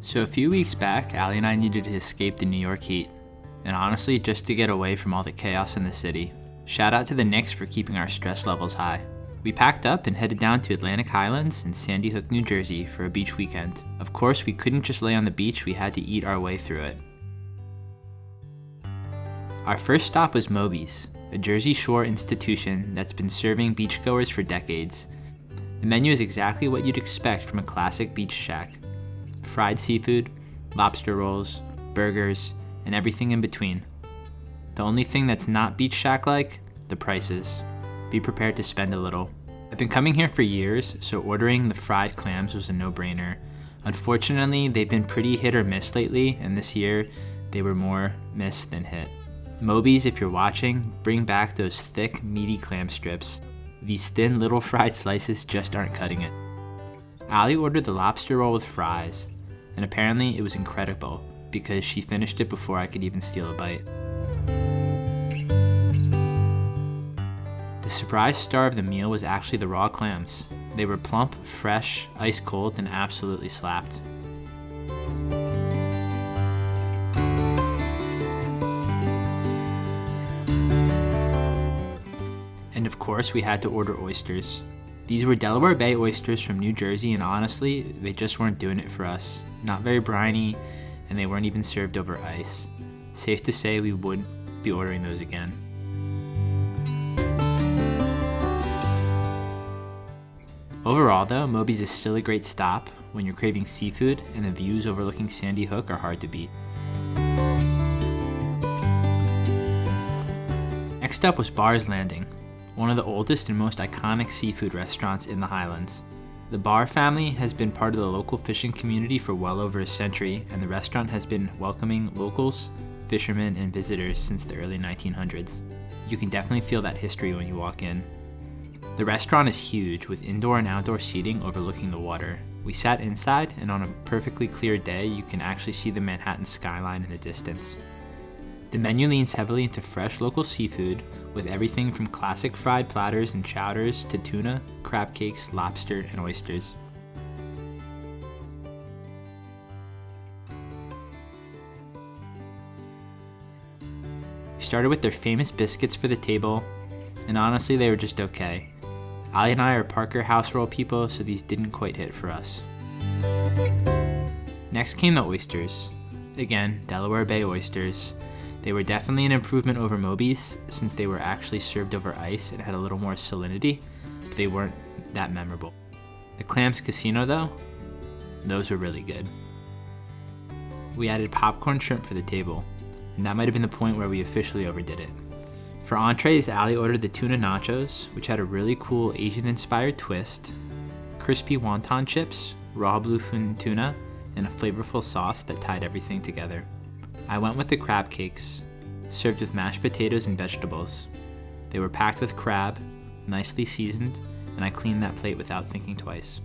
So a few weeks back, Allie and I needed to escape the New York heat, and honestly, just to get away from all the chaos in the city. Shout out to the Knicks for keeping our stress levels high. We packed up and headed down to Atlantic Highlands in Sandy Hook, New Jersey for a beach weekend. Of course, we couldn't just lay on the beach, we had to eat our way through it. Our first stop was Moby's, a Jersey Shore institution that's been serving beachgoers for decades. The menu is exactly what you'd expect from a classic beach shack. Fried seafood, lobster rolls, burgers, and everything in between. The only thing that's not beach shack-like, the prices. Be prepared to spend a little. I've been coming here for years, so ordering the fried clams was a no-brainer. Unfortunately, they've been pretty hit or miss lately, and this year, they were more miss than hit. Moby's, if you're watching, bring back those thick, meaty clam strips. These thin little fried slices just aren't cutting it. Allie ordered the lobster roll with fries, and apparently it was incredible because she finished it before I could even steal a bite. The surprise star of the meal was actually the raw clams. They were plump, fresh, ice cold, and absolutely slapped. And of course, we had to order oysters. These were Delaware Bay oysters from New Jersey, and honestly, they just weren't doing it for us. Not very briny, and they weren't even served over ice. Safe to say we wouldn't be ordering those again. Overall though, Moby's is still a great stop when you're craving seafood, and the views overlooking Sandy Hook are hard to beat. Next up was Barr's Landing, one of the oldest and most iconic seafood restaurants in the Highlands. The Barr family has been part of the local fishing community for well over a century, and the restaurant has been welcoming locals, fishermen, and visitors since the early 1900s. You can definitely feel that history when you walk in. The restaurant is huge, with indoor and outdoor seating overlooking the water. We sat inside, and on a perfectly clear day, you can actually see the Manhattan skyline in the distance. The menu leans heavily into fresh local seafood, with everything from classic fried platters and chowders to tuna, crab cakes, lobster, and oysters. We started with their famous biscuits for the table, and honestly they were just okay. Allie and I are Parker house roll people, so these didn't quite hit for us. Next came the oysters. Again, Delaware Bay oysters. They were definitely an improvement over Moby's, since they were actually served over ice and had a little more salinity, but they weren't that memorable. The clams casino though, those were really good. We added popcorn shrimp for the table, and that might have been the point where we officially overdid it. For entrees, Allie ordered the tuna nachos, which had a really cool Asian-inspired twist, crispy wonton chips, raw bluefin tuna, and a flavorful sauce that tied everything together. I went with the crab cakes, served with mashed potatoes and vegetables. They were packed with crab, nicely seasoned, and I cleaned that plate without thinking twice.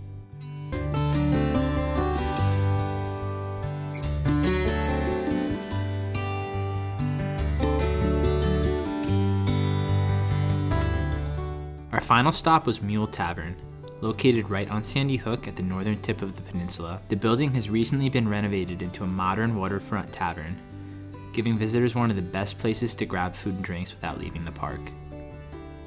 Our final stop was Mule Tavern, located right on Sandy Hook at the northern tip of the peninsula. The building has recently been renovated into a modern waterfront tavern, giving visitors one of the best places to grab food and drinks without leaving the park.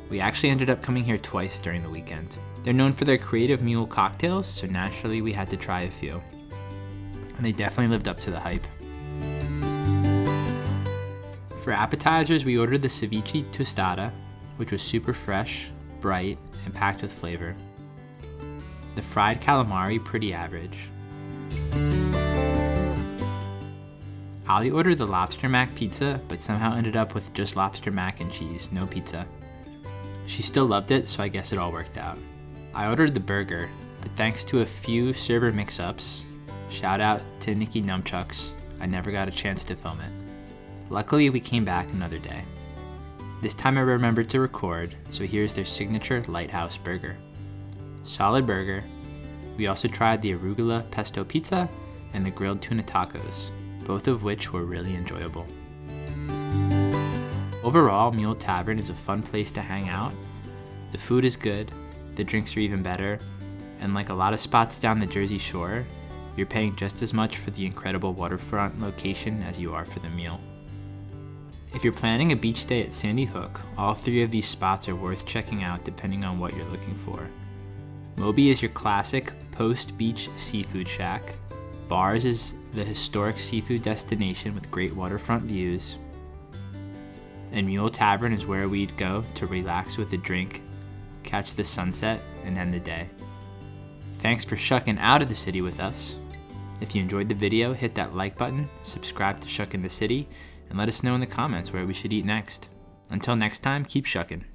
We actually ended up coming here twice during the weekend. They're known for their creative mule cocktails, so naturally we had to try a few. And they definitely lived up to the hype. For appetizers, we ordered the ceviche tostada, which was super fresh, bright, and packed with flavor. The fried calamari, pretty average. Allie ordered the lobster mac pizza, but somehow ended up with just lobster mac and cheese, no pizza. She still loved it, so I guess it all worked out. I ordered the burger, but thanks to a few server mix-ups, shout out to Nikki Numchucks, I never got a chance to film it. Luckily, we came back another day. This time I remembered to record, so here's their signature Lighthouse burger. Solid burger. We also tried the arugula pesto pizza and the grilled tuna tacos, both of which were really enjoyable. Overall, Mule Tavern is a fun place to hang out. The food is good, the drinks are even better, and like a lot of spots down the Jersey Shore, you're paying just as much for the incredible waterfront location as you are for the meal. If you're planning a beach day at Sandy Hook, all 3 of these spots are worth checking out depending on what you're looking for. Moby is your classic post-beach seafood shack. Bars is the historic seafood destination with great waterfront views. And Mule Tavern is where we'd go to relax with a drink, catch the sunset, and end the day. Thanks for shucking out of the city with us. If you enjoyed the video, hit that like button, subscribe to Shuckin' the City, and let us know in the comments where we should eat next. Until next time, keep shuckin'.